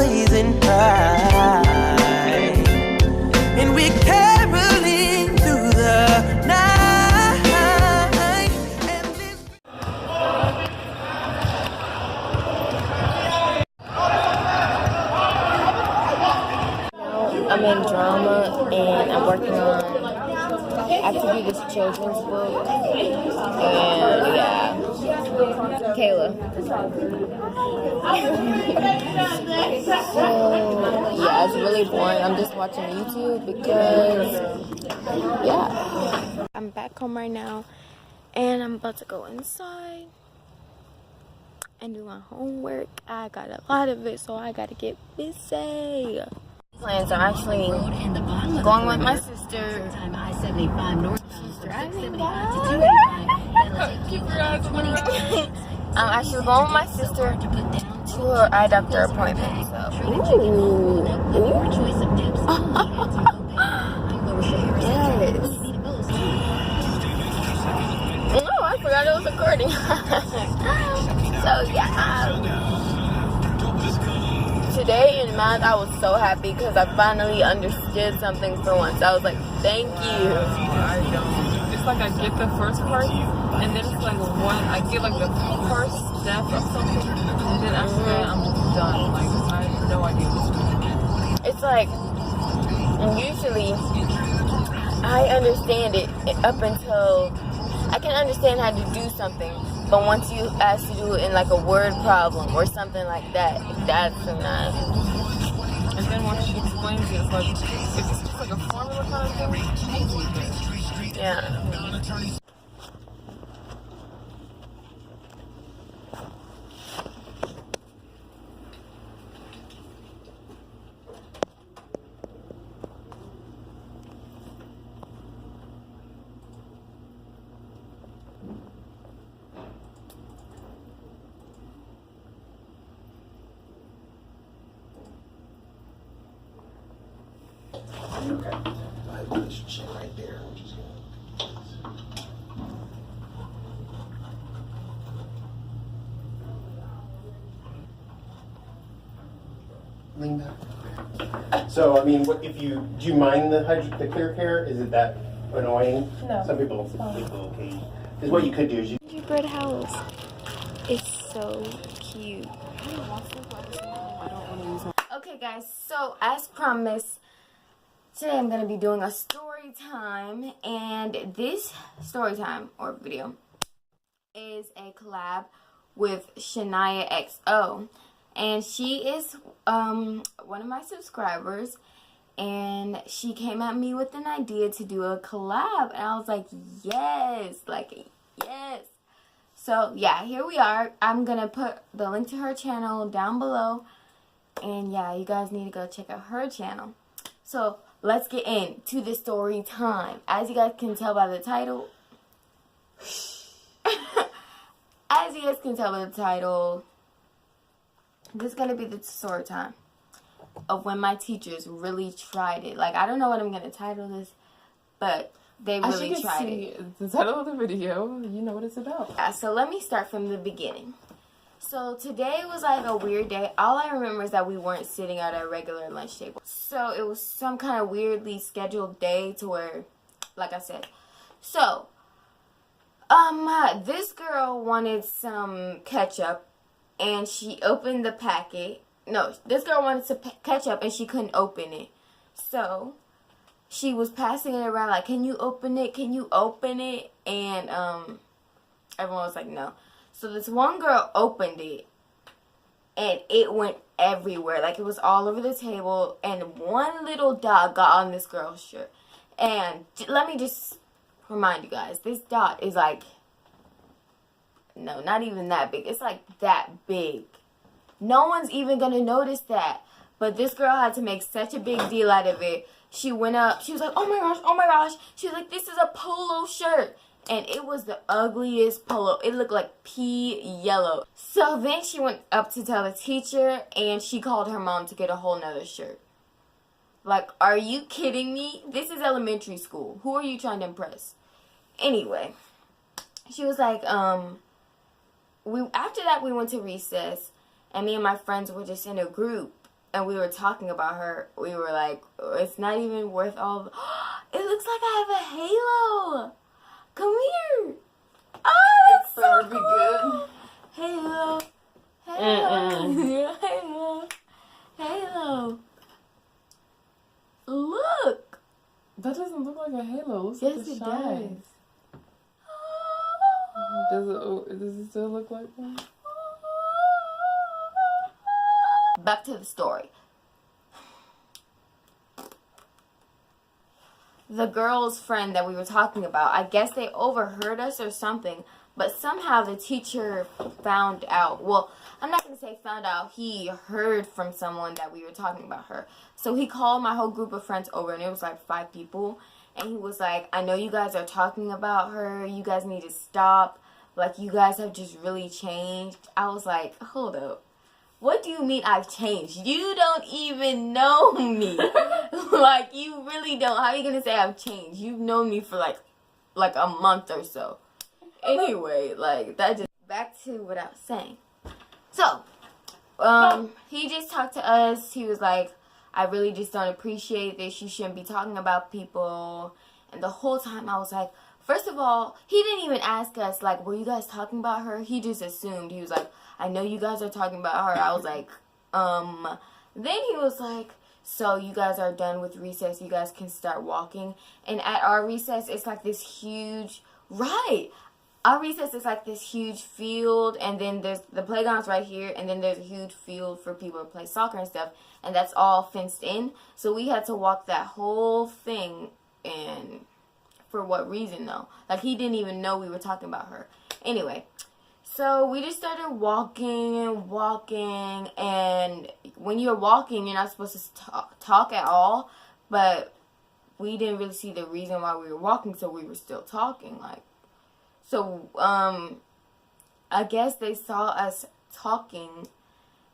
blazing high, and we're caroling through the night. I'm in drama and I'm working on, I have to do this children's book, and yeah, Kayla. So yeah, it's really boring. I'm just watching YouTube because yeah. I'm back home right now and I'm about to go inside and do my homework. I got a lot of it, so I gotta get busy. Plans are actually going with my sister. She's driving, guys. I'm actually going with my sister to her eye doctor appointment. So, ooh. Yes. Oh, I forgot it was recording. So yeah. Today in math, I was so happy because I finally understood something for once. I was like, thank you. I don't. It's like I get the first part, and then it's like I get like the first step of something, and then after that, I'm just done. Like, I have no idea what's going on. It's like, usually, I understand it up until, I can understand how to do something. But once you ask to do it in like a word problem or something like that, that's not. And then once she explains it, it's like it's just like a formula kind of thing. Yeah. Okay. I put some shit right there. Lean back. So, I mean, what if do you mind the clear care? Is it that annoying? No. Some people okay. Because what you could do is you. Gingerbread house. It's so cute. Okay, guys. So as promised, today I'm gonna be doing a story time, and this story time or video is a collab with Shanya Xo, and she is one of my subscribers, and she came at me with an idea to do a collab, and I was like, yes, yes. So yeah, here we are. I'm gonna put the link to her channel down below, and yeah, you guys need to go check out her channel. So let's get into the story time. As you guys can tell by the title, this is gonna be the story time of when my teachers really tried it. Like, I don't know what I'm gonna title this, but they really tried it. The title of the video, you know what it's about. Yeah, so let me start from the beginning. So today was like a weird day. All I remember is that we weren't sitting at our regular lunch table. So it was some kind of weirdly scheduled day to where, like I said. So, this girl wanted some ketchup and she opened the packet. No, this girl wanted some ketchup and she couldn't open it. So she was passing it around like, can you open it? Can you open it? And everyone was like, no. So this one girl opened it, and it went everywhere. Like, it was all over the table, and one little dot got on this girl's shirt. And let me just remind you guys, this dot is like, no, not even that big. It's like that big. No one's even going to notice that. But this girl had to make such a big deal out of it. She went up. She was like, oh my gosh, oh my gosh. She was like, this is a polo shirt. And it was the ugliest polo. It looked like pea yellow. So then she went up to tell the teacher, and she called her mom to get a whole nother shirt. Like, are you kidding me? This is elementary school. Who are you trying to impress? Anyway, she was like, after that we went to recess, and me and my friends were just in a group. and we were talking about her, we were like, it's not even worth all. It looks like I have a halo. Come here. Oh, it's so Better be good. Halo. Halo. Halo. Halo. Look. That doesn't look like a halo. It looks Yes, like a it shine. Does it still look like that? Back to the story. The girl's friend that we were talking about, I guess they overheard us or something, but somehow the teacher found out. Well, I'm not going to say found out. He heard from someone that we were talking about her. So he called my whole group of friends over, and it was like 5 people. And he was like, I know you guys are talking about her. You guys need to stop. Like, you guys have just really changed. I was like, hold up. What do you mean I've changed? You don't even know me. Like, you really don't. How are you going to say I've changed? You've known me for like a month or so. Anyway, like, that just, back to what I was saying. So, he just talked to us. He was like, I really just don't appreciate this. You shouldn't be talking about people. And the whole time I was like, first of all, he didn't even ask us, like, were you guys talking about her? He just assumed. He was like, I know you guys are talking about her. I was like, Then he was like, so you guys are done with recess. You guys can start walking. And at our recess, it's like this huge, right. Our recess is like this huge field. And then there's the playground's right here. And then there's a huge field for people to play soccer and stuff. And that's all fenced in. So we had to walk that whole thing. And for what reason, though? Like, he didn't even know we were talking about her. Anyway. So we just started walking and walking, and when you're walking, you're not supposed to talk at all, but we didn't really see the reason why we were walking, so we were still talking, like, so, I guess they saw us talking,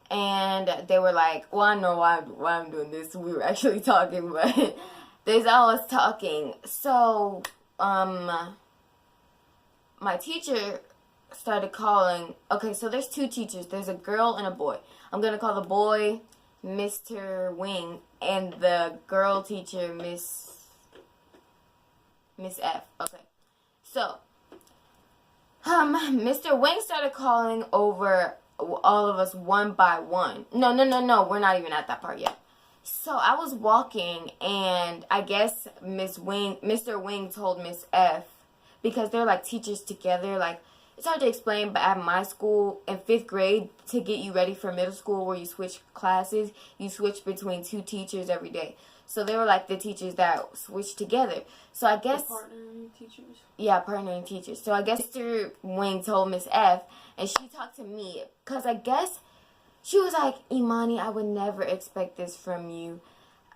and they were like, well, I know why I'm doing this, we were actually talking, but they saw us talking, so, my teacher started calling. Okay, so there's 2 teachers. There's a girl and a boy. I'm gonna call the boy Mr. Wing and the girl teacher Miss F. Okay, so Mr. Wing started calling over all of us one by one. No, we're not even at that part yet. So I was walking, and I guess Mr. Wing told Miss F, because they're like teachers together, like, it's hard to explain, but at my school, in 5th grade, to get you ready for middle school where you switch classes, you switch between 2 teachers every day. So they were like the teachers that switched together. So I guess... The partnering teachers? Yeah, partnering teachers. So I guess Mr. Wing told Miss F, and she talked to me, because I guess she was like, Imani, I would never expect this from you.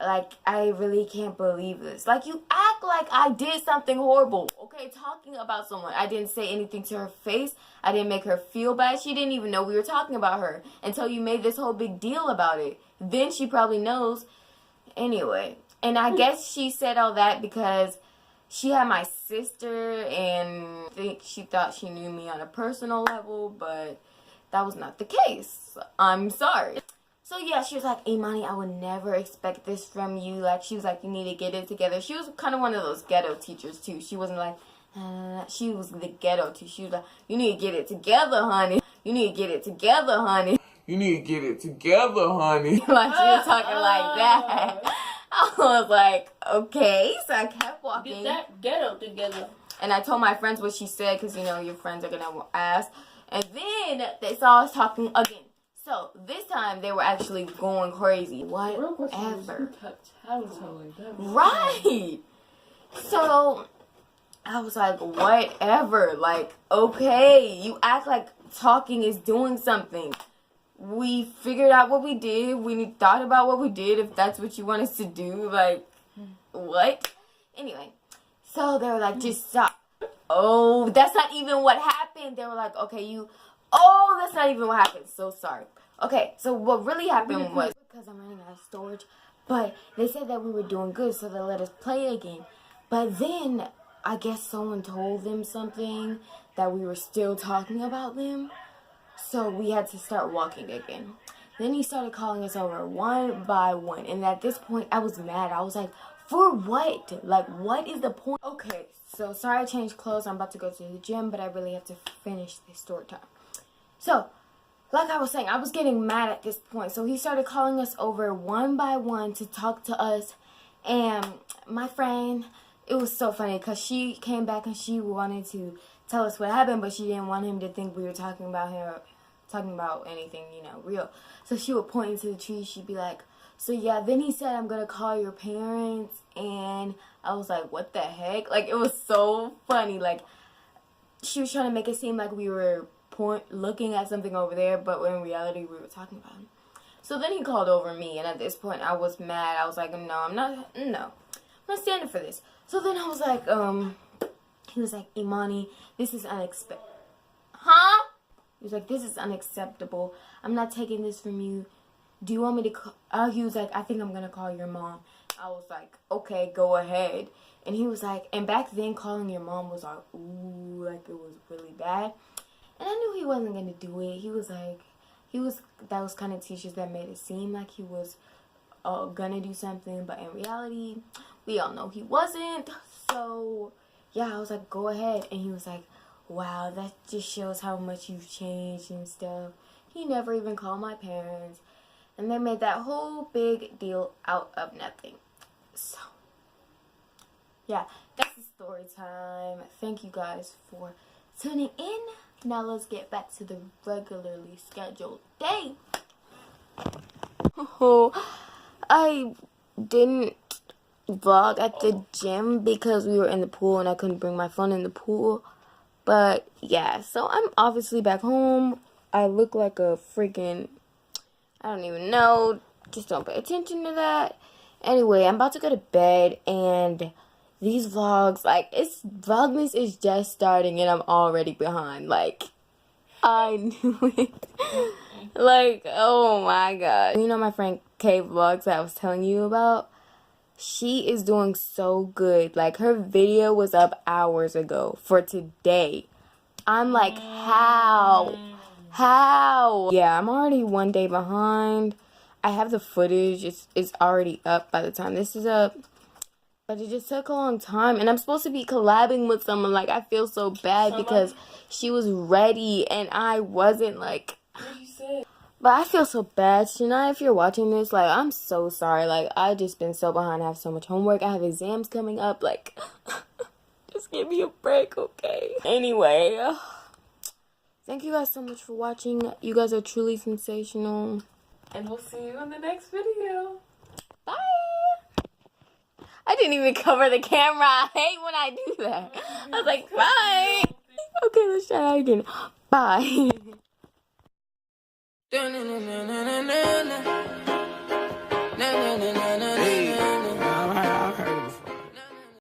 Like, I really can't believe this. Like, you act like I did something horrible. Okay, talking about someone. I didn't say anything to her face. I didn't make her feel bad. She didn't even know we were talking about her until you made this whole big deal about it. Then she probably knows. Anyway, and I guess she said all that because she had my sister, and I think she thought she knew me on a personal level, but that was not the case. I'm sorry. So yeah, she was like, Imani, I would never expect this from you. Like, she was like, you need to get it together. She was kind of one of those ghetto teachers too. She wasn't like, she was the ghetto too. She was like, you need to get it together, honey. You need to get it together, honey. You need to get it together, honey. Like, she was talking like that. I was like, okay. So I kept walking. Get that ghetto together. And I told my friends what she said, because, you know, your friends are going to ask. And then they saw us talking again. So, this time, they were actually going crazy. Whatever. Right. So, I was like, whatever. Like, okay. You act like talking is doing something. We figured out what we did. We thought about what we did, if that's what you want us to do. Like, what? Anyway. So, they were like, just stop. Oh, that's not even what happened. They were like, okay, oh, that's not even what happened. So sorry. Okay, so what really happened was, because I'm running out of storage, but they said that we were doing good, so they let us play again. But then, I guess someone told them something, that we were still talking about them. So we had to start walking again. Then he started calling us over one by one. And at this point, I was mad. I was like, for what? Like, what is the point? Okay, so sorry I changed clothes. I'm about to go to the gym, but I really have to finish this story time. So, like I was saying, I was getting mad at this point. So he started calling us over one by one to talk to us. And my friend, it was so funny because she came back and she wanted to tell us what happened, but she didn't want him to think we were talking about anything, you know, real. So she would point into the tree. She'd be like, so yeah, then he said, I'm going to call your parents. And I was like, what the heck? Like, it was so funny. Like, she was trying to make it seem like we were looking at something over there, but in reality, we were talking about him. So then he called over me, and at this point, I was mad. I was like, no, I'm not standing for this. So then I was like, he was like, Imani, this is unexpected. Huh? He was like, this is unacceptable. I'm not taking this from you. Do you want me to call? He was like, I think I'm going to call your mom. I was like, okay, go ahead. And he was like, and back then calling your mom was like, ooh, like it was really bad. And I knew he wasn't going to do it. He was like, those kind of teachers that made it seem like he was going to do something. But in reality, we all know he wasn't. So, yeah, I was like, go ahead. And he was like, wow, that just shows how much you've changed and stuff. He never even called my parents. And they made that whole big deal out of nothing. So, yeah, that's the story time. Thank you guys for tuning in. Now let's get back to the regularly scheduled day. Oh, I didn't vlog at the gym because we were in the pool and I couldn't bring my phone in the pool. But, yeah, so I'm obviously back home. I look like a freaking... I don't even know. Just don't pay attention to that. Anyway, I'm about to go to bed, and these vlogs, like, Vlogmas is just starting, and I'm already behind. Like, I knew it. Like, oh my god. You know my friend K Vlogs that I was telling you about? She is doing so good. Like, her video was up hours ago for today. I'm like, how? How? Yeah, I'm already one day behind. I have the footage. It's already up by the time this is up. But it just took a long time. And I'm supposed to be collabing with someone. Like, I feel so bad because she was ready and I wasn't, like... What you said? But I feel so bad. Shania, if you're watching this, like, I'm so sorry. Like, I've just been so behind. I have so much homework. I have exams coming up. Like, just give me a break, okay? Anyway... Thank you guys so much for watching. You guys are truly sensational. And we'll see you in the next video. Bye. I didn't even cover the camera. I hate when I do that. I was like, bye. Okay, let's try that again. Bye.